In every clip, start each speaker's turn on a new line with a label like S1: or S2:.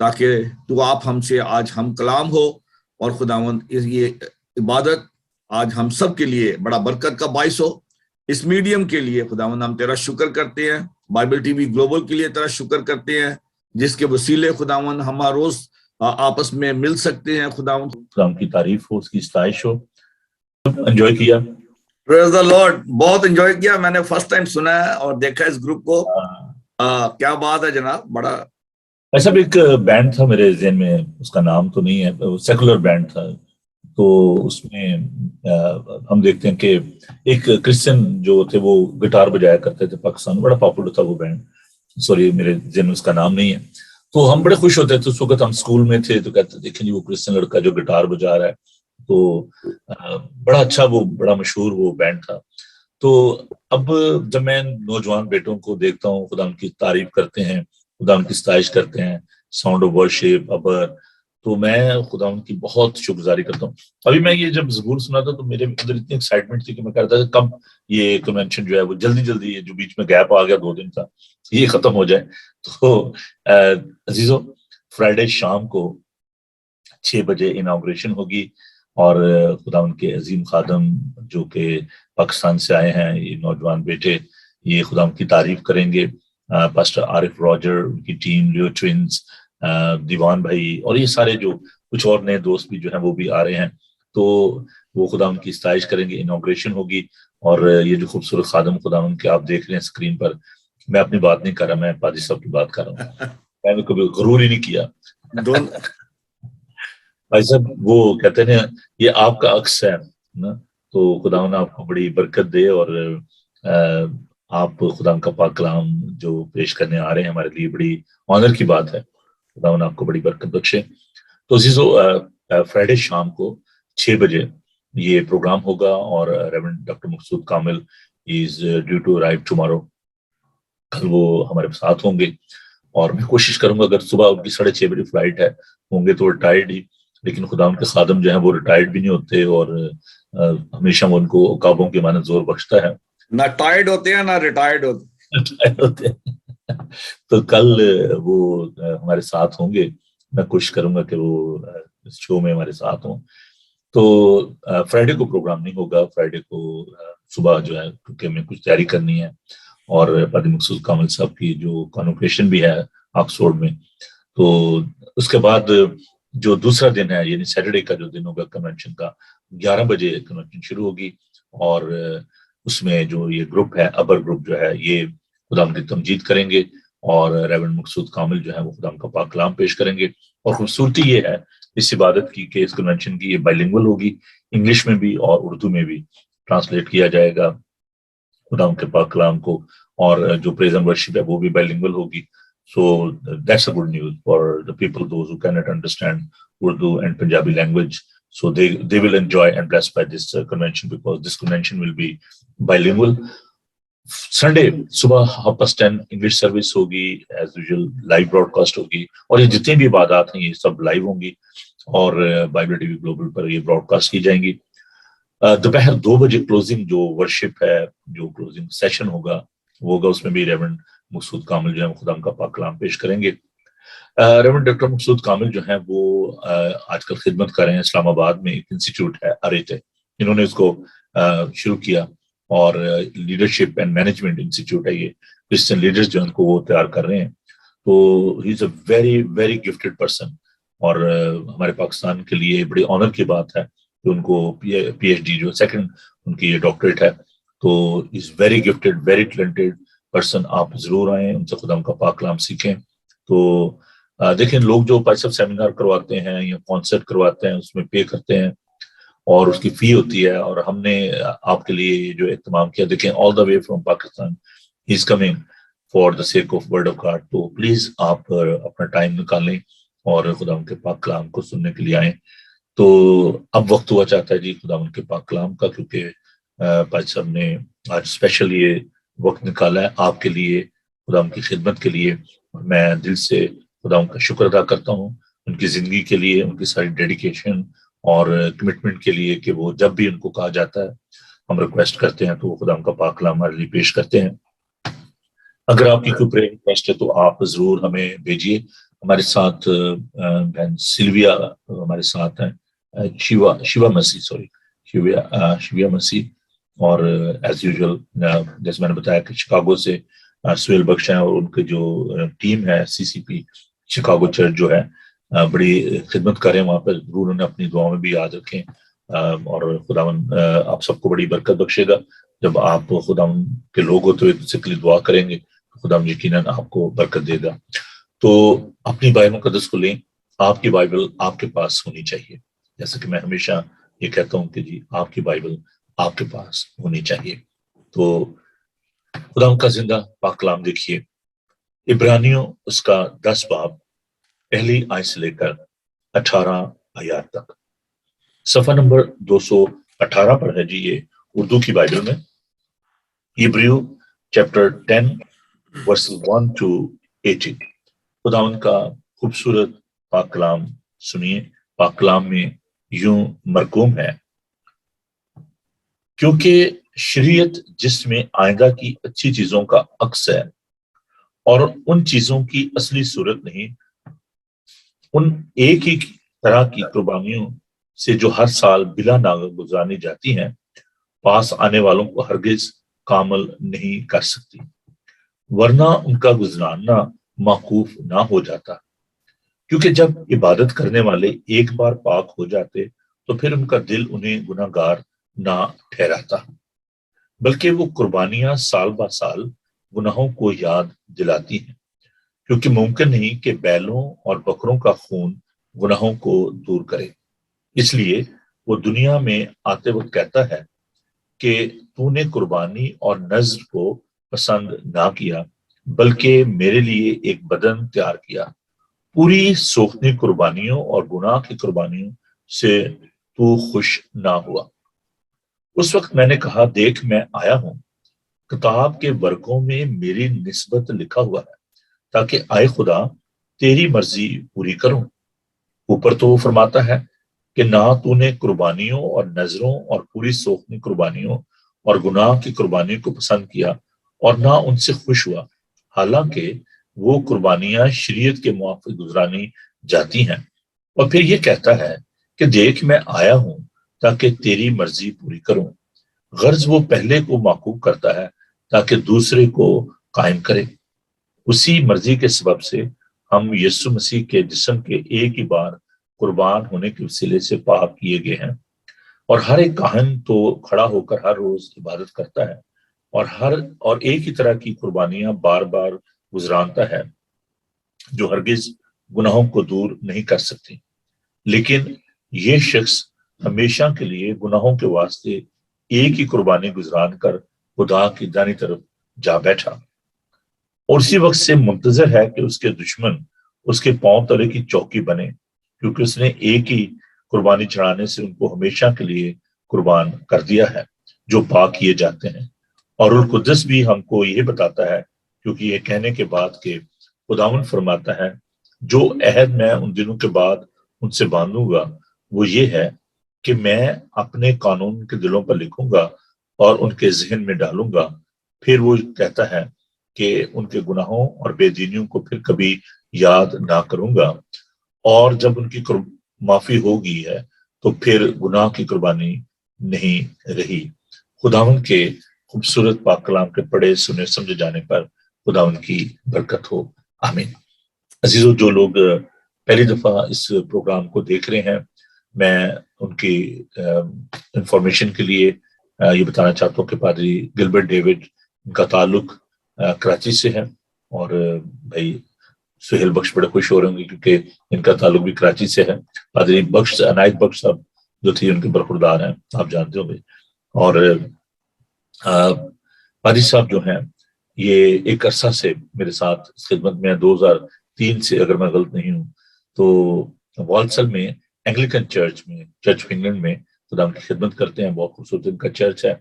S1: تاکہ تو آپ ہم سے آج ہم کلام ہو، اور خداوند یہ عبادت آج ہم سب کے لیے بڑا برکت کا باعث ہو۔ اس میڈیم کے لیے خداوند ہم تیرا شکر کرتے ہیں، بائبل ٹی وی گلوبل کے لیے تیرا شکر کرتے ہیں، جس کے وسیلے خداوند ہم ہر روز آپس میں مل سکتے ہیں۔
S2: خداوند کی تعریف ہو، اس کی ستائش ہو۔ انجوائے کیا؟
S1: پریز دی لارڈ، بہت انجوائے کیا، میں نے فرسٹ ٹائم سنا ہے اور دیکھا اس گروپ کو۔ کیا بات ہے جناب، بڑا
S2: ایسا بھی ایک بینڈ تھا میرے ذہن میں، اس کا نام تو نہیں ہے، سیکولر بینڈ تھا، تو اس میں ہم دیکھتے ہیں کہ ایک کرسچن جو تھے وہ گٹار بجایا کرتے تھے پاکستان میں، بڑا پاپولر تھا وہ بینڈ، سوری میرے ذہن میں اس کا نام نہیں ہے۔ تو ہم بڑے خوش ہوتے تھے اس وقت، ہم اسکول میں تھے تو کہتے دیکھیں جی وہ کرسچن لڑکا جو گٹار بجا رہا ہے، تو بڑا اچھا، وہ بڑا مشہور وہ بینڈ تھا۔ تو اب جب میں نوجوان بیٹوں کو دیکھتا ہوں خدا ان کی تعریف کرتے ہیں، خدا ان کی ستائش کرتے ہیں، ساؤنڈ آف ورشپ، ابر، تو میں خدا ان کی بہت شکر گزاری کرتا ہوں۔ ابھی میں یہ جب زبور سنا تھا تو میرے اندر اتنی ایکسائٹمنٹ تھی کہ میں کہتا تھا کب یہ کنونشن جو ہے وہ جلدی جلدی، جو بیچ میں گیپ آ گیا 2 دن کا، یہ ختم ہو جائے۔ تو عزیزو، فرائیڈے شام کو 6 بجے اناگوریشن ہوگی، اور خدا ان کے عظیم خادم جو کہ پاکستان سے آئے ہیں، یہ نوجوان بیٹے، یہ خدا ان کی تعریف کریں گے۔ پاسٹر عارف راجر، ان کی ٹیم، لیو ٹوینز، دیوان بھائی، اور یہ سارے جو کچھ اور نئے دوست بھی جو ہیں وہ بھی آ رہے ہیں، تو وہ خدا ان کی ستائش کریں گے۔ اناگوریشن ہوگی، اور یہ جو خوبصورت خادم خدا ان کے آپ دیکھ رہے ہیں اسکرین پر، میں اپنی بات نہیں کر رہا، میں پادری صاحب کی بات کر رہا ہوں، میں نے کبھی غرور ہی نہیں کیا۔ بھائی صاحب وہ کہتے ہیں یہ آپ کا عکس ہے نا، تو خدا نے آپ کو بڑی برکت دے، اور آپ خدا کا پاک کلام جو پیش کرنے آ رہے ہیں ہمارے لیے بڑی آنر کی بات ہے، خدا نے آپ کو بڑی برکت بخشے۔ تو عزیزو، فرائیڈے شام کو 6 بجے یہ پروگرام ہوگا، اور reverend doctor Maqsood Kamil is due to arrive tomorrow, کل وہ ہمارے ساتھ ہوں گے، اور میں کوشش کروں گا، اگر صبح ان کی 6:30 بجے فلائٹ ہے، ہوں گے تو ریٹائرڈ ہی، لیکن خدا ان کے خادم جو ہیں وہ ریٹائرڈ بھی نہیں ہوتے، اور ہمیشہ وہ ان کو عقابوں کی مانند زور بخشتا ہے،
S1: نہ ٹائرڈ ہوتے ہیں نہ ریٹائرڈ
S2: ہوتے ہیں۔ تو کل وہ ہمارے ساتھ ہوں گے، میں کوشش کروں گا کہ وہ اس شو میں ہمارے ساتھ ہوں۔ تو فرائیڈے کو پروگرام نہیں ہوگا، فرائیڈے کو صبح جو ہے، کیونکہ ہمیں کچھ تیاری کرنی ہے، اور پادری مقصود کامل صاحب کی جو کانوکیشن بھی ہے آکسفورڈ میں، تو اس کے بعد جو دوسرا دن ہے یعنی سیٹرڈے کا جو دن ہوگا کنونشن کا، 11 بجے کنونشن شروع ہوگی، اور اس میں جو یہ گروپ ہے، ابر گروپ جو ہے، یہ خدا کی تمجید کریں گے، اور ریورنڈ مقصود کامل جو ہے وہ خدا کا پاک کلام پیش کریں گے۔ اور خوبصورتی یہ ہے اس عبادت کی کہ اس کنونشن کی یہ بائلنگول ہوگی، انگلش میں بھی اور اردو میں بھی ٹرانسلیٹ کیا جائے گا خدا کے پاک کلام کو، اور جو پریز اینڈ ورشپ ہے وہ بھی بائلنگول ہوگی۔ So that's a good news for the people, those who cannot understand Urdu and Punjabi language. So they will enjoy and blessed by this convention, because this convention will be bilingual. Sunday صبح 10:30 English service ہوگی، as usual live broadcast ہوگی، اور یہ جتنی بھی عبادات ہیں یہ سب لائیو ہوں گی، اور بائبل ٹی وی گلوبل پر یہ براڈ کاسٹ کی جائیں گی۔ دوپہر 2 بجے کلوزنگ جو ورشپ ہے، جو کلوزنگ سیشن ہوگا وہ ہوگا، اس میں بھی ریورنڈ مقصود کامل جو ہے خدا کا پاک کلام پیش کریں گے۔ ریورنڈ ڈاکٹر مقصود کامل جو ہیں وہ آج کل خدمت کر رہے ہیں اسلام آباد میں، ایک انسٹیٹیوٹ ہے اریتے، انہوں نے اس کو شروع کیا، اور لیڈرشپ اینڈ مینجمنٹ انسٹیٹیوٹ ہے یہ، کرسچن لیڈرز جو ان کو وہ تیار کر رہے ہیں۔ تو he is a very very gifted person, اور ہمارے پاکستان کے لیے بڑی آنر کی بات ہے کہ ان کو پی ایچ ڈی جو سیکنڈ ان کی یہ ڈاکٹریٹ ہے، تو is very gifted, very talented person. آپ ضرور آئیں، ان سے خدا کا پاک کلام سیکھیں۔ تو دیکھیں، لوگ جو پائسب سیمینار کرواتے ہیں یا کانسرٹ کرواتے ہیں اس میں پے کرتے ہیں، اور اس کی فی ہوتی ہے، اور ہم نے آپ کے لیے جو اہتمام کیا، دیکھیں all the way from Pakistan he is coming for the sake of word of God, تو پلیز آپ اپنا ٹائم نکالیں اور خدا ان کے پاک کلام کو سننے کے لیے آئیں۔ تو اب وقت ہوا چاہتا ہے جی خدا ان کے پاک کلام کا، کیونکہ پائس صاحب نے آج اسپیشل یہ وقت نکالا ہے آپ کے لیے، خدا ان کی خدمت کے لیے، اور میں دل سے خدا ان کا شکر ادا کرتا ہوں ان کی زندگی کے لیے، ان کی ساری ڈیڈیکیشن اور کمٹمنٹ کے لیے، کہ وہ جب بھی ان کو کہا جاتا ہے ہم ریکویسٹ کرتے ہیں تو وہ خدا ان کا پاک کلام ہمارے لیے پیش کرتے ہیں۔ اگر آپ کی کوئی پریئر ریکویسٹ ہے تو آپ ضرور ہمیں بھیجیے، ہمارے ساتھ بہن سلویا ہمارے ساتھ ہیں، شیوا مسیح، شیوا مسیح، اور ایز یوزول جیسے میں نے بتایا کہ شکاگو سے سہیل بخش ہیں، اور ان کے جو ٹیم ہے CCP شکاگو چرچ جو ہے بڑی خدمت کریں وہاں پہ، ضرور انہیں اپنی دعاؤں میں بھی یاد رکھیں، اور خداوند آپ سب کو بڑی برکت بخشے گا جب آپ خداوند کے لوگ ہوتے ہوئے دوسرے کے لیے دعا کریں گے، خداوند یقیناً آپ کو برکت دے گا۔ تو اپنی بائبل مقدس کو لیں، آپ کی بائبل آپ کے پاس ہونی چاہیے، جیسا کہ میں ہمیشہ یہ کہتا ہوں کہ جی آپ کی بائبل آپ کے پاس ہونی چاہیے۔ تو خدا کا زندہ پاک کلام دیکھیے، عبرانیوں اس کا 10 باب پہلی آیت سے لے کر 18 آیات تک، صفحہ نمبر 218 پر ہے جی یہ اردو کی بائبل میں، عبریو چیپٹر 10 ورسز 1 to 18۔ خداوند کا خوبصورت پاک کلام سنیے۔ پاک کلام میں یوں مرقوم ہے، کیونکہ شریعت جس میں آئندہ کی اچھی چیزوں کا عکس ہے اور ان چیزوں کی اصلی صورت نہیں، ان ایک ہی طرح کی قربانیوں سے جو ہر سال بلا ناغہ گزرانی جاتی ہیں، پاس آنے والوں کو ہرگز کامل نہیں کر سکتی، ورنہ ان کا گزراننا موقوف نہ ہو جاتا، کیونکہ جب عبادت کرنے والے ایک بار پاک ہو جاتے تو پھر ان کا دل انہیں گناہ گار نہ ٹھہراتا، بلکہ وہ قربانیاں سال با سال گناہوں کو یاد دلاتی ہیں، کیونکہ ممکن نہیں کہ بیلوں اور بکروں کا خون گناہوں کو دور کرے۔ اس لیے وہ دنیا میں آتے وقت کہتا ہے کہ تو نے قربانی اور نذر کو پسند نہ کیا، بلکہ میرے لیے ایک بدن تیار کیا، پوری سوختنی قربانیوں اور گناہ کی قربانیوں سے تو خوش نہ ہوا۔ اس وقت میں نے کہا، دیکھ میں آیا ہوں، کتاب کے ورقوں میں میری نسبت لکھا ہوا ہے، تاکہ آئے خدا تیری مرضی پوری کروں۔ اوپر تو وہ فرماتا ہے کہ نہ تو نے قربانیوں اور نذروں اور پوری سوختنی قربانیوں اور گناہ کی قربانیوں کو پسند کیا اور نہ ان سے خوش ہوا، حالانکہ وہ قربانیاں شریعت کے موافق گزرانی جاتی ہیں۔ اور پھر یہ کہتا ہے کہ دیکھ میں آیا ہوں تاکہ تیری مرضی پوری کروں۔ غرض وہ پہلے کو معقوب کرتا ہے تاکہ دوسرے کو قائم کرے۔ اسی مرضی کے سبب سے ہم یسوع مسیح کے جسم کے ایک ہی بار قربان ہونے کے وسیلے سے پاک کیے گئے ہیں، اور ہر ایک کاہن تو کھڑا ہو کر ہر روز عبادت کرتا ہے اور ایک ہی طرح کی قربانیاں بار بار گزرانتا ہے جو ہرگز گناہوں کو دور نہیں کر سکتی، لیکن یہ شخص ہمیشہ کے لیے گناہوں کے واسطے ایک ہی قربانی گزران کر خدا کی دائیں طرف جا بیٹھا، اور اسی وقت سے منتظر ہے کہ اس کے دشمن اس کے پاؤں تلے کی چوکی بنے، کیونکہ اس نے ایک ہی قربانی چڑھانے سے ان کو ہمیشہ کے لیے قربان کر دیا ہے جو پاک کیے جاتے ہیں۔ اور القدس بھی ہم کو یہ بتاتا ہے، کیونکہ یہ کہنے کے بعد کہ خداوند فرماتا ہے، جو عہد میں ان دنوں کے بعد ان سے باندھوں گا وہ یہ ہے کہ میں اپنے قانون کے دلوں پر لکھوں گا اور ان کے ذہن میں ڈالوں گا۔ پھر وہ کہتا ہے کہ ان کے گناہوں اور بے دینیوں کو پھر کبھی یاد نہ کروں گا، اور جب ان کی معافی ہوگی ہے تو پھر گناہ کی قربانی نہیں رہی۔ خداوند کے خوبصورت پاک کلام کے پڑھے سنے سمجھے جانے پر خداوند کی برکت ہو، آمین۔ عزیزو، جو لوگ پہلی دفعہ اس پروگرام کو دیکھ رہے ہیں، میں ان کی انفارمیشن کے لیے یہ بتانا چاہتا ہوں کہ پادری گلبرٹ ڈیوڈ، ان کا تعلق کراچی سے ہے، اور بھائی سہیل بخش بڑے خوش ہو رہے ہوں گے کیونکہ ان کا تعلق بھی کراچی سے ہے۔ پادری بخش عنایت بخش صاحب جو تھی ان کے برخوردار ہیں، آپ جانتے ہوں گے۔ اور پادری صاحب جو ہیں یہ ایک عرصہ سے میرے ساتھ اس خدمت میں 2003 سے، اگر میں غلط نہیں ہوں تو والسل میں اینگلیکن چرچ میں، چرچ آف انگلینڈ میں خدا کی خدمت کرتے ہیں۔ بہت خوبصورت ان کا چرچ ہے،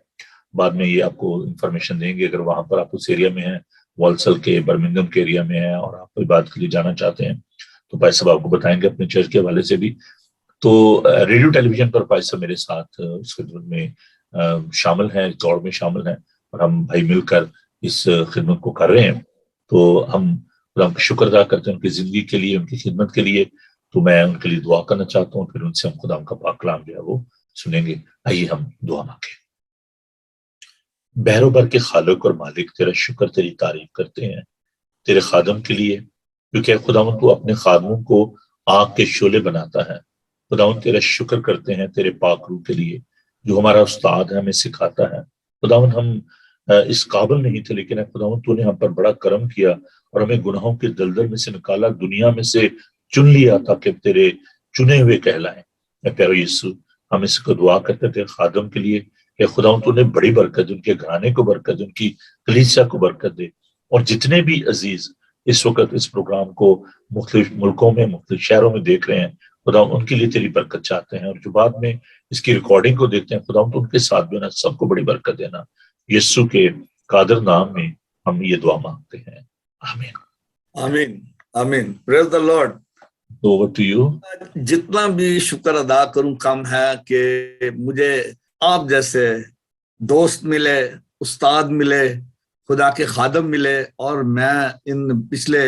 S2: بعد میں یہ آپ کو انفارمیشن دیں گے اگر وہاں پر آپ اس ایریا میں ہیں، والسل کے برمنگم کے ایریا میں ہیں اور آپ کوئی بات کے لیے جانا چاہتے ہیں تو بھائی صاحب آپ کو بتائیں گے اپنے چرچ کے حوالے سے بھی۔ تو ریڈیو ٹیلی ویژن پر بھائی صاحب میرے ساتھ اس خدمت میں شامل ہیں، اس دوڑ میں شامل ہیں، اور ہم بھائی مل کر اس خدمت کو کر رہے ہیں۔ تو ہم خدا ہم شکر ادا کرتے ہیں ان کی زندگی کے لیے، ان کی خدمت کے لیے. تو میں ان کے لیے دعا کرنا چاہتا ہوں، پھر ان سے ہم خدا کا پاک کلام جو ہے وہ سنیں گے. آئیے ہم دعا مانگیں. بحر و بر کے خالق اور مالک، تیرا شکر، تیری تعریف کرتے ہیں تیرے خادم کے لیے، کیونکہ خداوند تو اپنے خادموں کو آگ کے شعلے بناتا ہے. خداوند تیرا شکر کرتے ہیں تیرے پاک روح کے لیے جو ہمارا استاد ہے، ہمیں سکھاتا ہے. خداوند ہم اس قابل نہیں تھے، لیکن خداوند تو نے ہم پر بڑا کرم کیا اور ہمیں گناہوں کے دلدل میں سے نکالا، دنیا میں سے چن لیا تاکہ تیرے چنے ہوئے کہلائیں. اے پیارے یسوع، ہم اس کو دعا کرتے تھے خادم کے لیے کہ خداوند تو نے بڑی برکت دے، ان کے گھرانے کو برکت دے، ان کی کلیسیا کو برکت دے. اور جتنے بھی عزیز اس وقت اس پروگرام کو مختلف ملکوں میں، مختلف شہروں میں دیکھ رہے ہیں، خدا ان کے لیے تیری برکت چاہتے ہیں. اور جو بعد میں اس کی ریکارڈنگ کو دیکھتے ہیں، خدا تو ان کے ساتھ بھی نا سب کو بڑی برکت دینا. یسوع کے قادر نام میں ہم یہ دعا مانگتے ہیں، آمین.
S1: آمین آمین. Praise the Lord.
S2: Over to you.
S1: جتنا بھی شکر ادا کروں کم ہے کہ مجھے آپ جیسے دوست ملے، استاد ملے، خدا کے خادم ملے، اور میں ان پچھلے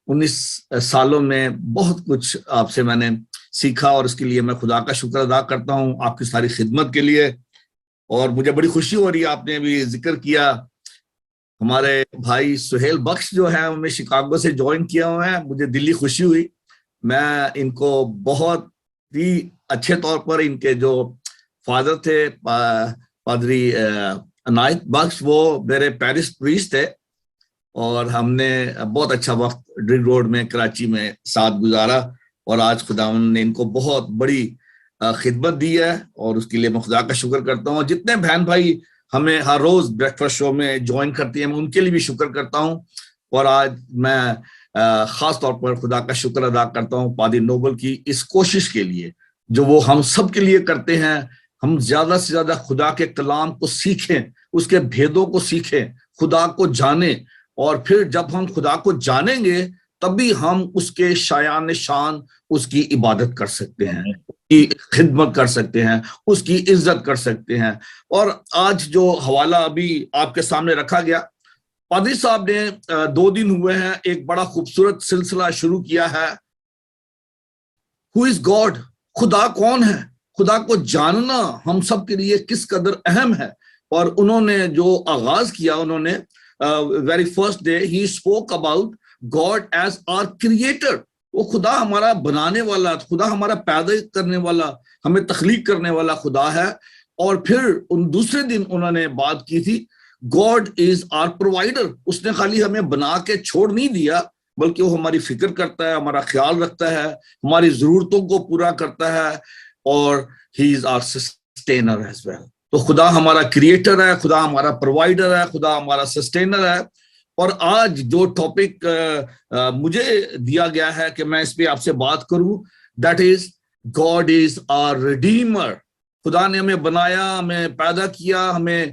S1: 19 سالوں میں بہت کچھ آپ سے میں نے سیکھا، اور اس کے لیے میں خدا کا شکر ادا کرتا ہوں آپ کی ساری خدمت کے لیے. اور مجھے بڑی خوشی ہو رہی ہے، آپ نے بھی ذکر کیا ہمارے بھائی سہیل بخش جو ہیں انہوں نے شکاگو سے جوائن کیا ہوئے ہیں. مجھے دلی خوشی ہوئی. میں ان کو بہت ہی اچھے طور پر، ان کے جو فادر تھے پادری عنایت بخش، وہ میرے پیرس پریسٹ تھے، اور ہم نے بہت اچھا وقت ڈرنگ روڈ میں کراچی میں ساتھ گزارا. اور آج خداوند نے ان کو بہت بڑی خدمت دی ہے، اور اس کے لیے میں خدا کا شکر کرتا ہوں. جتنے بہن بھائی ہمیں ہر روز بریک فاسٹ شو میں جوائن کرتی ہیں، میں ان کے لیے بھی شکر کرتا ہوں. اور آج میں خاص طور پر خدا کا شکر ادا کرتا ہوں پادری نوبل کی اس کوشش کے لیے جو وہ ہم سب کے لیے کرتے ہیں. ہم زیادہ سے زیادہ خدا کے کلام کو سیکھیں، اس کے بھیدوں کو سیکھیں، خدا کو جانیں، اور پھر جب ہم خدا کو جانیں گے تبھی ہم اس کے شایان شان اس کی عبادت کر سکتے ہیں، اس کی خدمت کر سکتے ہیں، اس کی عزت کر سکتے ہیں. اور آج جو حوالہ ابھی آپ کے سامنے رکھا گیا، پادری صاحب نے 2 دن ہوئے ہیں ایک بڑا خوبصورت سلسلہ شروع کیا ہے، Who is God؟ خدا کون ہے؟ خدا کو جاننا ہم سب کے لیے کس قدر اہم ہے. اور انہوں نے جو آغاز کیا، انہوں نے very first day he spoke about God as our creator. وہ خدا ہمارا بنانے والا، خدا ہمارا پیدا کرنے والا، ہمیں تخلیق کرنے والا خدا ہے. اور پھر دوسرے دن انہوں نے بات کی تھی گاڈ از آر پرووائڈر. اس نے خالی ہمیں بنا کے چھوڑ نہیں دیا، بلکہ وہ ہماری فکر کرتا ہے، ہمارا خیال رکھتا ہے، ہماری ضرورتوں کو پورا کرتا ہے، اور ہی از آر سسٹینر ایز ویل. تو خدا ہمارا کریٹر ہے، خدا ہمارا پرووائڈر ہے، خدا ہمارا سسٹینر ہے. اور آج جو ٹاپک مجھے دیا گیا ہے کہ میں اس پہ آپ سے بات کروں، that is God is our redeemer. خدا نے ہمیں بنایا، ہمیں پیدا کیا، ہمیں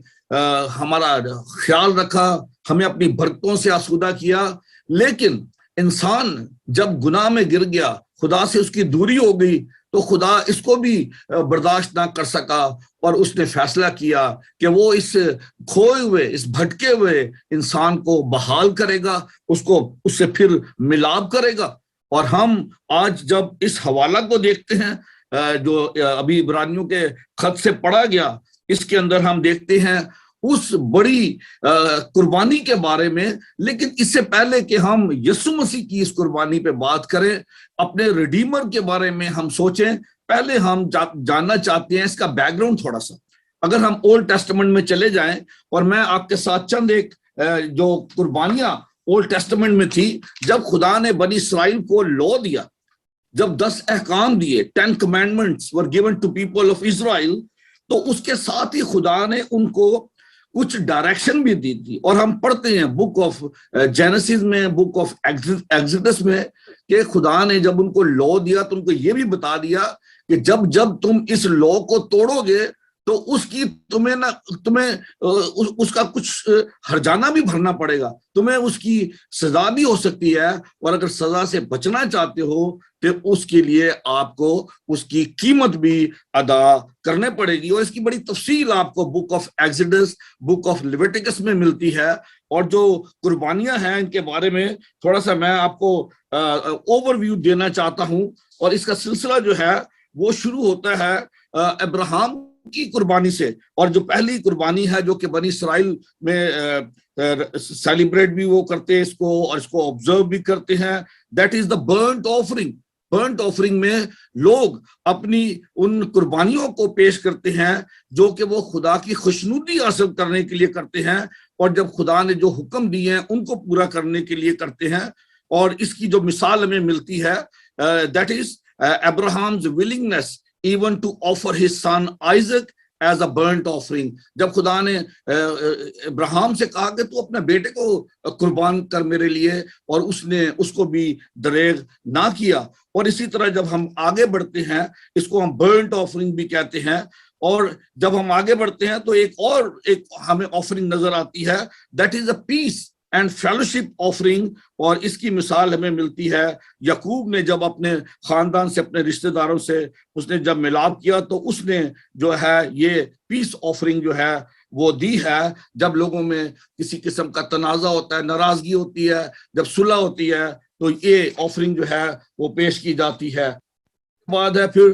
S1: ہمارا خیال رکھا، ہمیں اپنی برکتوں سے آسودہ کیا. لیکن انسان جب گناہ میں گر گیا، خدا سے اس کی دوری ہو گئی، تو خدا اس کو بھی برداشت نہ کر سکا، اور اس نے فیصلہ کیا کہ وہ اس کھوئے ہوئے، اس بھٹکے ہوئے انسان کو بحال کرے گا، اس سے پھر ملاب کرے گا. اور ہم آج جب اس حوالہ کو دیکھتے ہیں جو ابھی عبرانیوں کے خط سے پڑھا گیا، اس کے اندر ہم دیکھتے ہیں اس بڑی قربانی کے بارے میں. لیکن اس سے پہلے کہ ہم یسوع مسیح کی اس قربانی پہ بات کریں، اپنے ریڈیمر کے بارے میں ہم سوچیں. پہلے ہم جاننا چاہتے ہیں اس کا بیک گراؤنڈ تھوڑا سا. اگر ہم اولڈ ٹیسٹمنٹ میں چلے جائیں، اور میں آپ کے ساتھ چند ایک جو قربانیاں اولڈ ٹیسٹمنٹ میں تھی، جب خدا نے بنی اسرائیل کو لو دیا، جب 10 احکام دیے، 10 commandments were given to people of Israel، تو اس کے ساتھ ہی خدا نے ان کو کچھ ڈائریکشن بھی دی تھی. اور ہم پڑھتے ہیں بک آف جینیسس میں، بک آف ایگزڈس میں، کہ خدا نے جب ان کو لو دیا تو ان کو یہ بھی بتا دیا کہ جب تم اس لو کو توڑو گے تو اس کی تمہیں اس کا کچھ ہرجانہ بھی بھرنا پڑے گا، تمہیں اس کی سزا بھی ہو سکتی ہے، اور اگر سزا سے بچنا چاہتے ہو تو اس کے لیے آپ کو اس کی قیمت بھی ادا کرنے پڑے گی۔ اور اس کی بڑی تفصیل آپ کو بک آف ایکسڈس، بک آف لیویٹیکس میں ملتی ہے۔ اور جو قربانیاں ہیں ان کے بارے میں تھوڑا سا میں آپ کو اوور ویو دینا چاہتا ہوں، اور اس کا سلسلہ جو ہے وہ شروع ہوتا ہے ابراہیم کی قربانی سے، اور جو پہلی قربانی ہے جو کہ بنی اسرائیل میں سیلیبریٹ بھی وہ کرتے ہیں اس کو، اور اس کو آبزرو بھی کرتے ہیں، that is the burnt offering. Burnt offering میں لوگ اپنی ان قربانیوں کو پیش کرتے ہیں جو کہ وہ خدا کی خوشنودی حاصل کرنے کے لیے کرتے ہیں، اور جب خدا نے جو حکم دیے ہیں ان کو پورا کرنے کے لیے کرتے ہیں۔ اور اس کی جو مثال ہمیں ملتی ہے that is Abraham's willingness even to offer his son Isaac as a burnt offering۔ جب خدا نے ابراہیم سے کہا کہ تو اپنے بیٹے کو قربان کر میرے لیے، اور اس نے اس کو بھی دریغ نہ کیا۔ اور اسی طرح جب ہم آگے بڑھتے ہیں، اس کو ہم برنٹ آفرنگ بھی کہتے ہیں، اور جب ہم آگے بڑھتے ہیں تو ایک ہمیں آفرنگ نظر آتی ہے، that is a piece and fellowship offering. اور اس کی مثال ہمیں ملتی ہے یعقوب نے جب اپنے خاندان سے، اپنے رشتہ داروں سے اس نے جب ملاپ کیا، تو اس نے جو ہے یہ پیس آفرنگ جو ہے وہ دی ہے۔ جب لوگوں میں کسی قسم کا تنازع ہوتا ہے، ناراضگی ہوتی ہے، جب صلح ہوتی ہے، تو یہ آفرنگ جو ہے وہ پیش کی جاتی ہے۔ بعد ہے پھر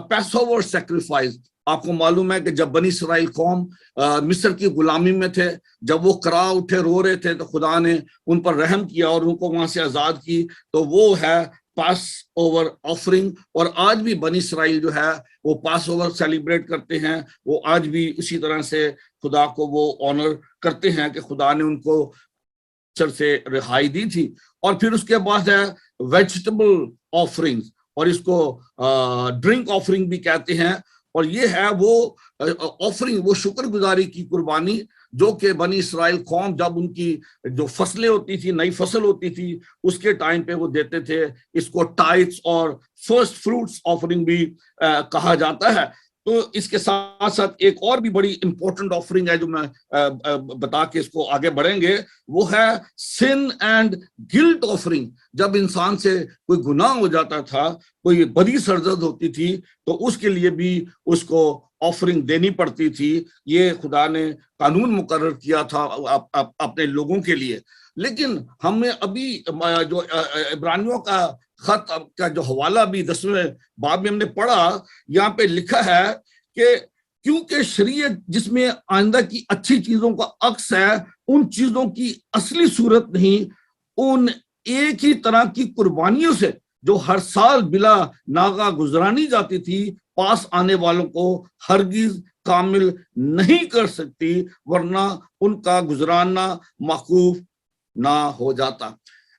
S1: پیس اوور سیکریفائس۔ آپ کو معلوم ہے کہ جب بنی اسرائیل قوم مصر کی غلامی میں تھے، جب وہ کرا اٹھے رو رہے تھے، تو خدا نے ان پر رحم کیا اور ان کو وہاں سے آزاد کی، تو وہ ہے پاس اوور آفرنگ۔ اور آج بھی بنی اسرائیل جو ہے وہ پاس اوور سیلیبریٹ کرتے ہیں، وہ آج بھی اسی طرح سے خدا کو وہ آنر کرتے ہیں کہ خدا نے ان کو مصر سے رہائی دی تھی۔ اور پھر اس کے بعد ہے ویجیٹیبل آفرنگ، اور اس کو ڈرنک آفرنگ بھی کہتے ہیں۔ اور یہ ہے وہ آفرنگ، وہ شکر گزاری کی قربانی جو کہ بنی اسرائیل قوم جب ان کی جو فصلیں ہوتی تھی، نئی فصل ہوتی تھی، اس کے ٹائم پہ وہ دیتے تھے۔ اس کو ٹائٹس اور فرسٹ فروٹس آفرنگ بھی کہا جاتا ہے۔ تو اس کے ساتھ ساتھ ایک اور بھی بڑی امپورٹنٹ آفرنگ ہے جو میں بتا کے اس کو آگے بڑھیں گے، وہ ہے سن اینڈ گلٹ آفرنگ۔ جب انسان سے کوئی گناہ ہو جاتا تھا، کوئی بڑی سرزد ہوتی تھی، تو اس کے لیے بھی اس کو آفرنگ دینی پڑتی تھی۔ یہ خدا نے قانون مقرر کیا تھا اپنے لوگوں کے لیے۔ لیکن ہم نے ابھی جو عبرانیوں کا خط کا جو حوالہ بھی 10ویں باب میں ہم نے پڑھا، یہاں پہ لکھا ہے کہ کیونکہ شریعت جس میں آئندہ کی اچھی چیزوں کا عکس ہے، ان چیزوں کی اصلی صورت نہیں، ان ایک ہی طرح کی قربانیوں سے جو ہر سال بلا ناغہ گزرانی جاتی تھی، پاس آنے والوں کو ہرگز کامل نہیں کر سکتی، ورنہ ان کا گزرانہ موقوف نہ ہو جاتا۔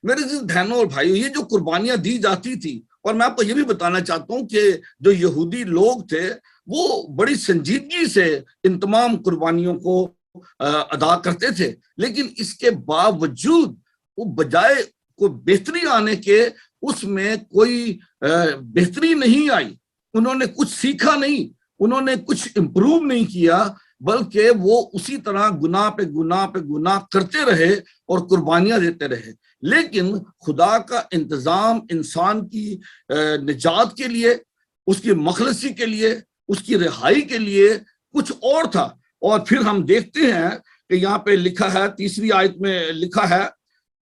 S1: میرے بہنوں اور بھائیوں، یہ جو قربانیاں دی جاتی تھی، اور میں آپ کو یہ بھی بتانا چاہتا ہوں کہ جو یہودی لوگ تھے وہ بڑی سنجیدگی سے ان تمام قربانیوں کو ادا کرتے تھے، لیکن اس کے باوجود وہ بجائے کوئی بہتری آنے کے، اس میں کوئی بہتری نہیں آئی۔ انہوں نے کچھ سیکھا نہیں، انہوں نے کچھ امپروو نہیں کیا، بلکہ وہ اسی طرح گناہ پہ گناہ پہ گناہ کرتے رہے اور قربانیاں دیتے رہے۔ لیکن خدا کا انتظام انسان کی نجات کے لیے، اس کی مخلصی کے لیے، اس کی رہائی کے لیے کچھ اور تھا۔ اور پھر ہم دیکھتے ہیں کہ یہاں پہ لکھا ہے، 3 آیت میں لکھا ہے،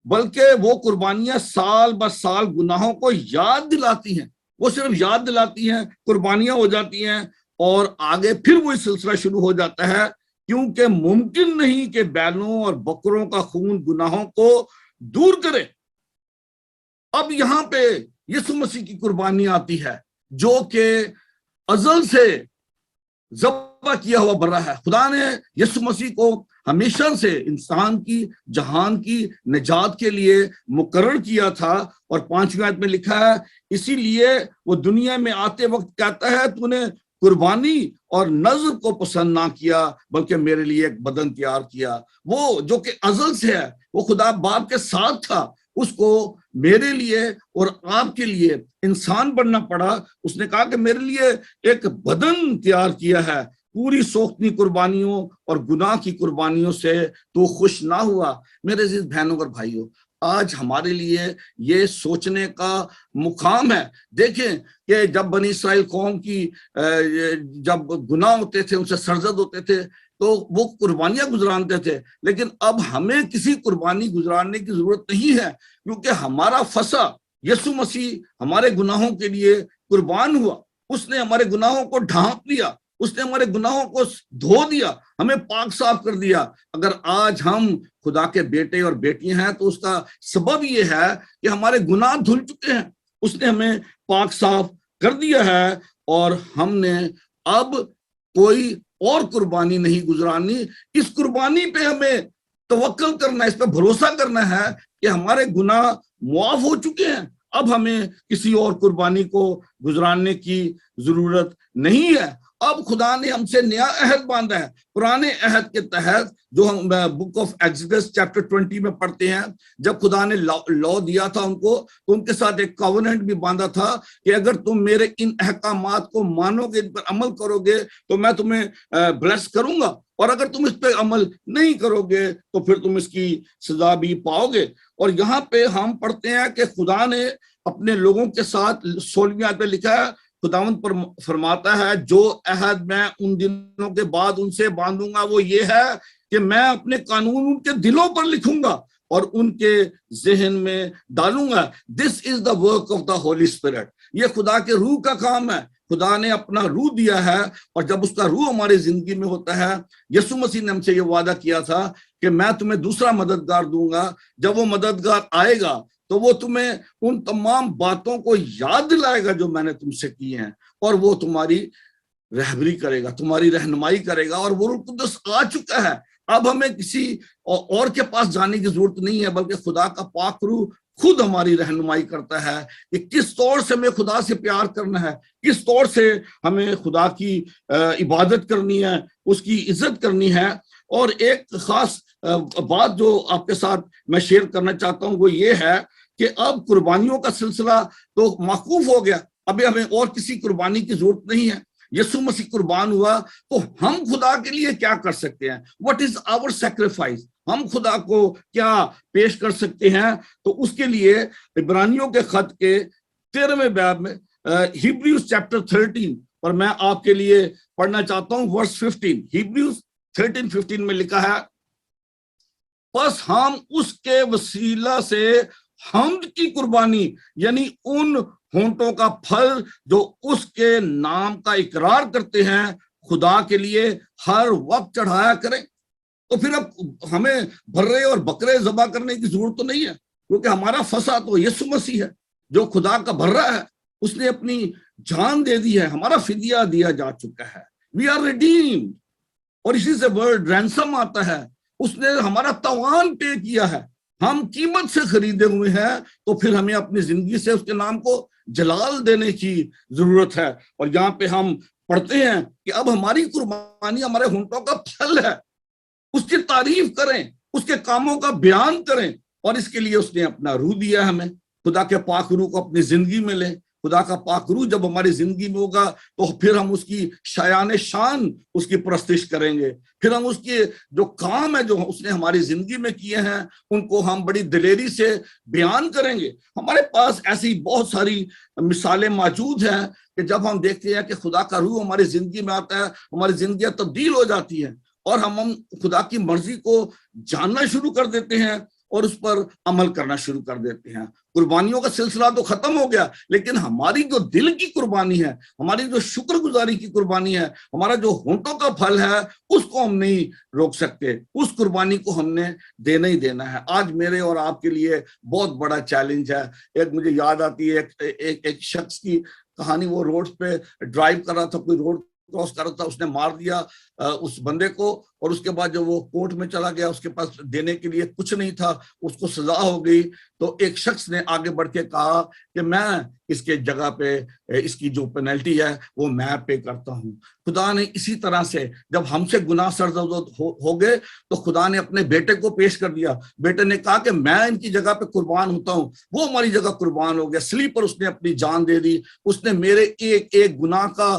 S1: بلکہ وہ قربانیاں سال بہ سال گناہوں کو یاد دلاتی ہیں۔ وہ صرف یاد دلاتی ہیں، قربانیاں ہو جاتی ہیں، اور آگے پھر وہی سلسلہ شروع ہو جاتا ہے، کیونکہ ممکن نہیں کہ بیلوں اور بکروں کا خون گناہوں کو دور کرے۔ اب یہاں پہ یسوع مسیح کی قربانی آتی ہے جو کہ ازل سے ذبح کیا ہوا برا ہے۔ خدا نے یسوع مسیح کو ہمیشہ سے انسان کی، جہان کی نجات کے لیے مقرر کیا تھا، اور 5ویں آیت میں لکھا ہے، اسی لیے وہ دنیا میں آتے وقت کہتا ہے، تو نے قربانی اور نذر کو پسند نہ کیا، بلکہ میرے لیے ایک بدن تیار کیا۔ وہ جو کہ ازل سے ہے، وہ خدا باپ کے ساتھ تھا، اس کو میرے لیے اور آپ کے لیے انسان بننا پڑا۔ اس نے کہا کہ میرے لیے ایک بدن تیار کیا ہے، پوری سوختنی قربانیوں اور گناہ کی قربانیوں سے تو خوش نہ ہوا۔ میرے عزیز بہنوں اور بھائیوں، آج ہمارے لیے یہ سوچنے کا مقام ہے۔ دیکھیں کہ جب بنی اسرائیل قوم کی جب گناہ ہوتے تھے، ان سے سرزد ہوتے تھے، تو وہ قربانیاں گزرانتے تھے، لیکن اب ہمیں کسی قربانی گزراننے کی ضرورت نہیں ہے، کیونکہ ہمارا فصح یسوع مسیح ہمارے گناہوں کے لیے قربان ہوا۔ اس نے ہمارے گناہوں کو ڈھانپ لیا، اس نے ہمارے گناہوں کو دھو دیا، ہمیں پاک صاف کر دیا۔ اگر آج ہم خدا کے بیٹے اور بیٹیاں ہیں تو اس کا سبب یہ ہے کہ ہمارے گناہ دھل چکے ہیں، اس نے ہمیں پاک صاف کر دیا ہے، اور ہم نے اب کوئی اور قربانی نہیں گزرانی۔ اس قربانی پہ ہمیں توکل کرنا ہے، اس پہ بھروسہ کرنا ہے کہ ہمارے گناہ معاف ہو چکے ہیں، اب ہمیں کسی اور قربانی کو گزراننے کی ضرورت نہیں ہے۔ اب خدا نے ہم سے نیا عہد باندھا ہے۔ پرانے عہد کے تحت جو ہم بک آف ایکسڈس چیپٹر 20 میں پڑھتے ہیں، جب خدا نے لا دیا تھا ان کو، تو ان کے ساتھ ایک کووننٹ بھی باندھا تھا کہ اگر تم میرے ان احکامات کو مانو گے، ان پر عمل کرو گے، تو میں تمہیں بلیس کروں گا، اور اگر تم اس پہ عمل نہیں کرو گے تو پھر تم اس کی سزا بھی پاؤ گے۔ اور یہاں پہ ہم پڑھتے ہیں کہ خدا نے اپنے لوگوں کے ساتھ 16ویں آیت پہ لکھا ہے، خداوند پر فرماتا ہے جو عہد میں ان دنوں کے بعد ان سے باندھوں گا وہ یہ ہے کہ میں اپنے قانون ان کے دلوں پر لکھوں گا اور ان کے ذہن میں ڈالوں گا۔ This is the work of the Holy Spirit, یہ خدا کے روح کا کام ہے۔ خدا نے اپنا روح دیا ہے، اور جب اس کا روح ہماری زندگی میں ہوتا ہے، یسوع مسیح نے ہم سے یہ وعدہ کیا تھا کہ میں تمہیں دوسرا مددگار دوں گا۔ جب وہ مددگار آئے گا تو وہ تمہیں ان تمام باتوں کو یاد دلائے گا جو میں نے تم سے کی ہیں، اور وہ تمہاری رہبری کرے گا، تمہاری رہنمائی کرے گا۔ اور وہ روح القدس آ چکا ہے، اب ہمیں کسی اور کے پاس جانے کی ضرورت نہیں ہے، بلکہ خدا کا پاک روح خود ہماری رہنمائی کرتا ہے کہ کس طور سے ہمیں خدا سے پیار کرنا ہے، کس طور سے ہمیں خدا کی عبادت کرنی ہے، اس کی عزت کرنی ہے۔ اور ایک خاص بات جو آپ کے ساتھ میں شیئر کرنا چاہتا ہوں وہ یہ ہے کہ اب قربانیوں کا سلسلہ تو موقوف ہو گیا، ابھی ہمیں اور کسی قربانی کی ضرورت نہیں ہے۔ یسوع مسیح قربان ہوا تو ہم خدا کے لیے کیا کر سکتے ہیں؟ What is our sacrifice? ہم خدا کو کیا پیش کر سکتے ہیں؟ تو اس کے لیے عبرانیوں کے خط کے 13ویں باب میں ہیبریوز چیپٹر 13 اور میں آپ کے لیے پڑھنا چاہتا ہوں ورس 15۔ ہیبریوز 13:15 میں لکھا ہے، پس ہم اس کے وسیلہ سے حمد کی قربانی، یعنی ان ہونٹوں کا پھل جو اس کے نام کا اقرار کرتے ہیں، خدا کے لیے ہر وقت چڑھایا کریں۔ تو پھر اب ہمیں بھرے اور بکرے ذبح کرنے کی ضرورت تو نہیں ہے، کیونکہ ہمارا فصح تو یسوع مسیح ہے جو خدا کا بھرا ہے، اس نے اپنی جان دے دی ہے، ہمارا فدیہ دیا جا چکا ہے۔ وی آر ریڈیمڈ، اور اسی سے ورڈ رینسم آتا ہے، اس نے ہمارا تاوان پے کیا ہے، ہم قیمت سے خریدے ہوئے ہیں، تو پھر ہمیں اپنی زندگی سے اس کے نام کو جلال دینے کی ضرورت ہے۔ اور یہاں پہ ہم پڑھتے ہیں کہ اب ہماری قربانی ہمارے ہونٹوں کا پھل ہے، اس کی تعریف کریں، اس کے کاموں کا بیان کریں، اور اس کے لیے اس نے اپنا روح دیا ہمیں۔ خدا کے پاک روح کو اپنی زندگی میں لیں۔ خدا کا پاک روح جب ہماری زندگی میں ہوگا تو پھر ہم اس کی شایان شان اس کی پرستش کریں گے، پھر ہم اس کے جو کام ہے جو اس نے ہماری زندگی میں کیے ہیں ان کو ہم بڑی دلیری سے بیان کریں گے۔ ہمارے پاس ایسی بہت ساری مثالیں موجود ہیں کہ جب ہم دیکھتے ہیں کہ خدا کا روح ہماری زندگی میں آتا ہے، ہماری زندگیاں تبدیل ہو جاتی ہیں، اور ہم خدا کی مرضی کو جاننا شروع کر دیتے ہیں اور اس پر عمل کرنا شروع کر دیتے ہیں۔ قربانیوں کا سلسلہ تو ختم ہو گیا، لیکن ہماری جو دل کی قربانی ہے، ہماری جو شکر گزاری کی قربانی ہے، ہمارا جو ہونٹوں کا پھل ہے، اس کو ہم نہیں روک سکتے، اس قربانی کو ہم نے دینا ہی دینا ہے۔ آج میرے اور آپ کے لیے بہت بڑا چیلنج ہے۔ ایک مجھے یاد آتی ہے ایک شخص کی کہانی، وہ روڈ پہ ڈرائیو کر رہا تھا، کوئی روڈ کراس کر رہا تھا، اس نے مار دیا اس بندے کو، اور اس کے بعد جب وہ کورٹ میں چلا گیا، اس کے پاس دینے کے لیے کچھ نہیں تھا، اس کو سزا ہو گئی، تو ایک شخص نے آگے بڑھ کے کہا کہ میں اس کے جگہ پہ اس کی جو پینلٹی ہے وہ میں پے کرتا ہوں۔ خدا نے اسی طرح سے جب ہم سے گناہ سرزد ہو گئے تو خدا نے اپنے بیٹے کو پیش کر دیا۔ بیٹے نے کہا کہ میں ان کی جگہ پہ قربان ہوتا ہوں، وہ ہماری جگہ قربان ہو گیا، صلیب پر اس نے اپنی جان دے دی، اس نے میرے ایک ایک گناہ کا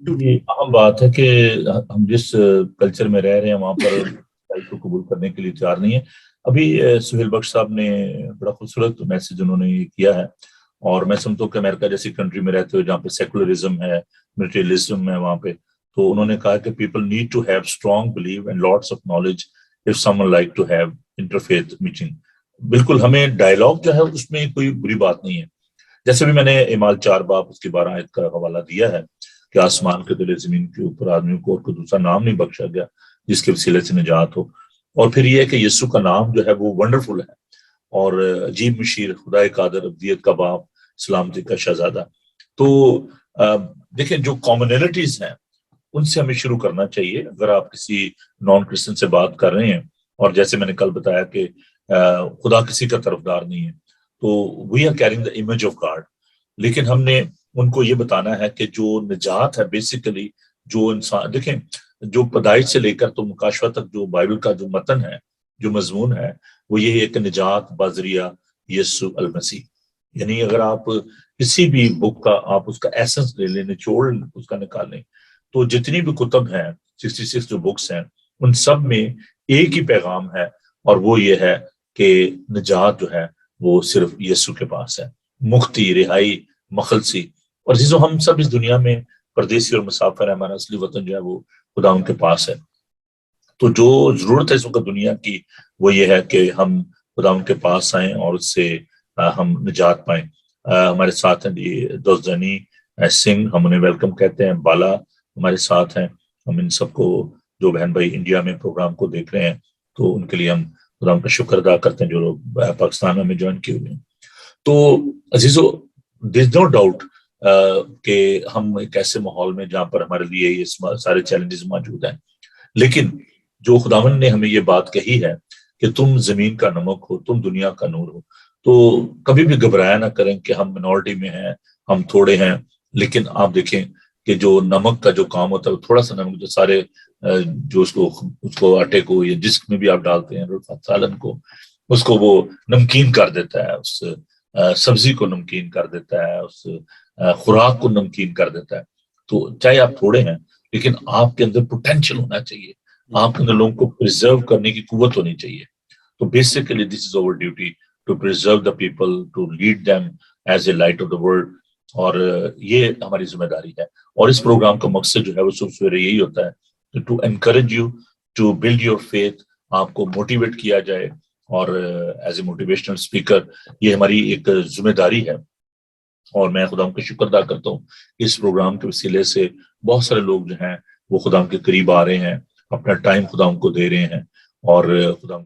S2: یہ اہم بات ہے کہ ہم جس کلچر میں رہ رہے ہیں وہاں پر بھائی کو قبول کرنے کے لیے تیار نہیں ہے. ابھی سہیل بخش صاحب نے بڑا خوبصورت میسج انہوں نے یہ کیا ہے, اور میں سمجھتا ہوں کہ امریکہ جیسی کنٹری میں رہتے ہوئے جہاں پہ سیکولرزم ہے, مٹیریلزم ہے وہاں پہ, تو انہوں نے کہا کہ people need to have strong belief and lots of knowledge of someone like to have interfaith meeting. بالکل, ہمیں ڈائلاگ جو ہے اس میں کوئی بری بات نہیں ہے. جیسے بھی میں نے اعمال 4 باب اس کی 12 آیت کا حوالہ دیا ہے کہ آسمان کے تلے زمین کے اوپر آدمیوں کو اور کوئی دوسرا نام نہیں بخشا گیا جس کے وسیلے سے نجات ہو. اور پھر یہ ہے کہ یسوع کا نام جو ہے وہ ونڈرفل ہے اور عجیب مشیر, خدا قادر, ابدیت کا باپ, سلامتی کا شہزادہ. تو دیکھیں جو کامنلٹیز ہیں ان سے ہمیں شروع کرنا چاہیے. اگر آپ کسی نان کرسچن سے بات کر رہے ہیں, اور جیسے میں نے کل بتایا کہ خدا کسی کا طرفدار نہیں ہے, تو we are caring the image of God. لیکن ہم نے ان کو یہ بتانا ہے کہ جو نجات ہے بیسیکلی, جو انسان دیکھیں جو پیدائش سے لے کر تو مکاشفہ تک جو بائبل کا جو متن ہے, جو مضمون ہے, وہ یہ ہے کہ نجات بذریعہ یسوع المسیح. یعنی اگر آپ کسی بھی بک کا آپ اس کا ایسنس لے لیں, نچوڑ اس کا نکالیں, تو جتنی بھی کتب ہیں 66 جو بکس ہیں ان سب میں ایک ہی پیغام ہے, اور وہ یہ ہے کہ نجات جو ہے وہ صرف یسوع کے پاس ہے, مکتی, رہائی, مخلصی. اور جسو ہم سب اس دنیا میں پردیسی اور مسافر ہیں, ہمارا اصلی وطن جو ہے وہ خدا ان کے پاس ہے. تو جو ضرورت ہے اس وقت دنیا کی وہ یہ ہے کہ ہم خدا ان کے پاس آئیں اور اس سے ہم نجات پائیں. ہمارے ساتھ ہیں دوزنی سنگھ, ہم انہیں ویلکم کہتے ہیں. بالا ہمارے ساتھ ہیں. ہم ان سب کو جو بہن بھائی انڈیا میں پروگرام کو دیکھ رہے ہیں تو ان کے لیے ہم خدا ان کا شکر ادا کرتے ہیں جو لوگ پاکستان میں ہمیں جوائن کیے ہوئے ہیں. تو عزیزو, دیر از نو ڈاؤٹ کہ ہم ایک ایسے ماحول میں جہاں پر ہمارے لیے یہ سارے چیلنجز موجود ہیں, لیکن جو خداوند نے ہمیں یہ بات کہی ہے کہ تم زمین کا نمک ہو, تم دنیا کا نور ہو, تو کبھی بھی گھبرایا نہ کریں کہ ہم منورٹی میں ہیں, ہم تھوڑے ہیں. لیکن آپ دیکھیں کہ جو نمک کا جو کام ہوتا ہے وہ تھوڑا سا نمک جو سارے جو اس کو آٹے کو یا جس میں بھی آپ ڈالتے ہیں سالن کو, اس کو وہ نمکین کر دیتا ہے, اس سبزی کو نمکین کر دیتا ہے, اس خوراک کو نمکین کر دیتا ہے. تو چاہے آپ تھوڑے ہیں لیکن آپ کے اندر پوٹینشیل ہونا چاہیے, آپ کے اندر لوگوں کو پرزرو کرنے کی قوت ہونی چاہیے. تو basically this is our duty to preserve the people, to lead them as a light of the world. اور یہ ہماری ذمہ داری ہے. اور اس پروگرام کا مقصد جو ہے وہ صبح سویرے یہی ہوتا ہے to encourage you to build your faith, آپ کو موٹیویٹ کیا جائے. اور ایز اے موٹیویشنل اسپیکر یہ ہماری ایک ذمہ داری ہے. اور میں خدا کا شکر ادا کرتا ہوں کہ اس پروگرام کے وسیلے سے بہت سارے لوگ جو ہیں وہ خدا کے قریب آ رہے ہیں, اپنا ٹائم خدا کو دے رہے ہیں, اور خدا